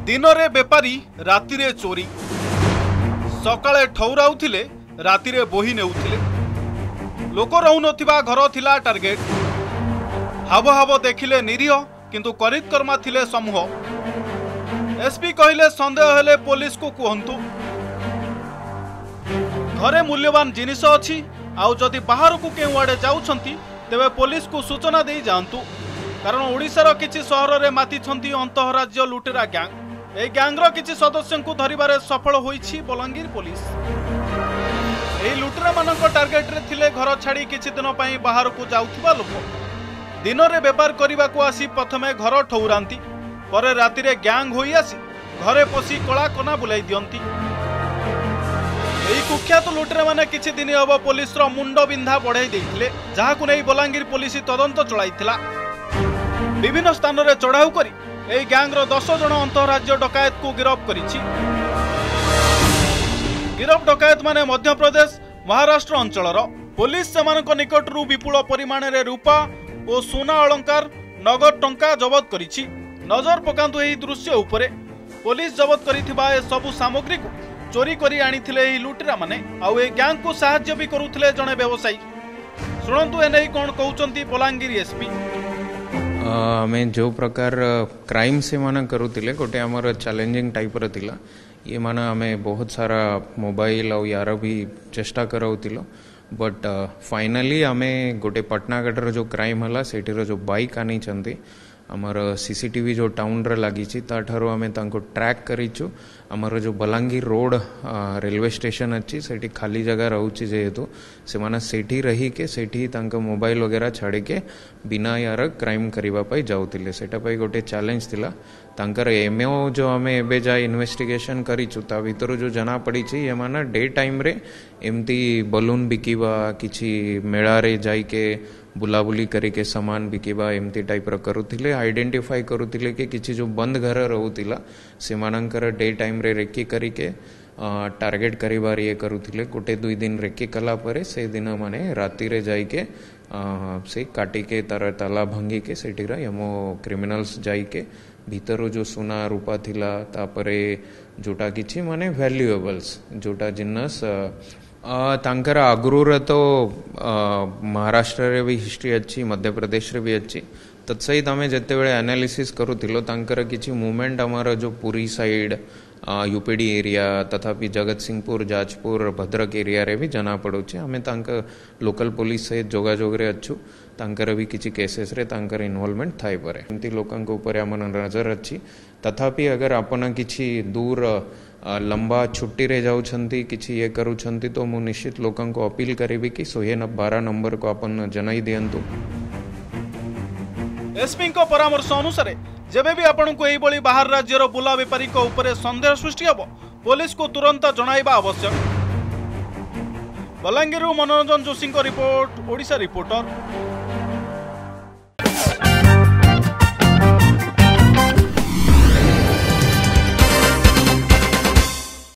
दिन रे बेपारी राति रे चोरी सकाळे ठौराउथिले राति रे बोही नेउथिले लोक रहुनथिबा घर थिला टार्गेट हाव हाव देखिले निरीह किंतु करितकर्मा थिले समूह। एसपी कहिले संदेह हेले पुलिस को कहंतु घरे मूल्यवान जिनिस अछि आउ जदि बाहर को केउ आडे जाउछंती तेबे पुलिस को सूचना दे जांतु कारण ओडिशार किछि सहर रे माती छंती अंतःराज्य लुटेरा गैंग। ए गैंगर किछि सदस्यों को धरिबारे सफल होईछि बलांगीर पुलिस। एही लुटेरा मानक टार्गेट रे थिले घर छाड़ी किछि दिन पई बाहर को जाउथिबा लोक दिन रे व्यापार करने को आसी प्रथमे घर ठौरांती पर राति रे गैंग होई आसी घरे पसी कला कना बुलाई दियंती। एही कुख्यात लुटेरा माने किछि दिन हबो पुलिस रो मुंड बिंधा बढ़ाई देइथिले जहाकु नै बलांगीर पुलिस तदंत चलाइथिला। विभिन्न स्थान रे चढ़ाऊ करी एही गैंग रो 10 जण अंतःराज्य डकायत को गिरफ्त करिछि। गिरफ्त डकायत माने मध्य प्रदेश महाराष्ट्र अंचलर पुलिस सेमानक निकटरू विपुल परिमाण रे रूपा और सोना अलंकार नगद टंका जबत करिछि। नजर पकांतु एही दृश्य उपरे पुलिस जबत करिथिबा ए सबु सामग्री को चोरी करी आनिथिले एही लुटेरा माने आउ ए गैंग को सहाय्य भी करुथिले जणे व्यवसायी। सुनंतु ए नै कोन कहउचंती बलांगीर एसपी। आमे जो प्रकार क्राइम से माना करुथिले गोटे हमर चैलेंजिंग टाइप र थिला ये माना आमे बहुत सारा मोबाइल और यार भी चेष्टा करउतिलो बट फाइनली आमे गोटे पटनागढ़ जो क्राइम हला सेठी जो बाइक आनी चंदी आमर सीसीटीवी जो टाउन रे लागी छि ताठारो आमे तांको ट्रैक करिछु। आमर जो बलांगीर रोड रेलवे स्टेशन अच्छी सेठी खाली जगह रहउछि जेहेतु से माने सेठी रही के सेठी तांको मोबाइल वगैरह छाड़ी के बिना यार क्राइम करिबा पई जाउतिले सेटा पई गोटे चैलेंज थिला। तांकर एमओ जो आमे एबे जा इन्वेस्टिगेशन करिछु ता भितर जो जना पड़ी छि ये माने डे टाइम रे एमती बलून बिकिबा किछि मेळा रे जाई के बुलाबुली करिके सामान बिकिबा एमती टाइप र करुथिले। आइडेंटिफाई करुथिले कि किछि जो बंद घर रहउतिला से मानकर डे टाइम रे रेकी करिके टार्गेट करिबार ये करुथिले। गोटे 2 दिन रेकी कला परे से दिन माने राति रे जाई के से काटी के तार ताला भांगी के सेठी रा यमो क्रिमिनल्स जाई के भीतर जो सोना रूपा थिला तापरे जोटा किछि माने वैल्यूएबल्स जोटा जिन्नस तांकर आगुर तो महाराष्ट्र रे भी हिस्ट्री अच्छी मध्य प्रदेश रे भी अच्छी तत्सहित आमे जते बेले एनालिसिस करूथिलो तांकर किछि मूवमेंट हमारा जो पुरी साइड यूपीडी एरिया तथापि जगत सिंहपुर जाजपुर भद्रक एरिया रे भी जना पड़ुछि। आमे तांक लोकल पुलिस सहित जोगाजोग रे अच्छु तांकर भी किछि केसेस रे तांकर इन्वॉल्वमेंट थाई परे एमती लोकंक ऊपर हमन नजर अच्छी। तथापि अगर आपण किछि दूर लंबा छुट्टी रे जाउछंती किछि ये करूछंती तो मु निश्चित लोकन को अपील करेबी कि 112 नंबर को अपन जनाई दियंतु। एसपी को परामर्श अनुसार जेबे भी आपण को एही बळी बाहर राज्यर बुला व्यापारी को ऊपर संदेह सृष्टि हबो पुलिस को तुरंत जणाइबा आवश्यक। बलांगीर मनोरंजन जोशी को रिपोर्ट, ओडिशा रिपोर्टर।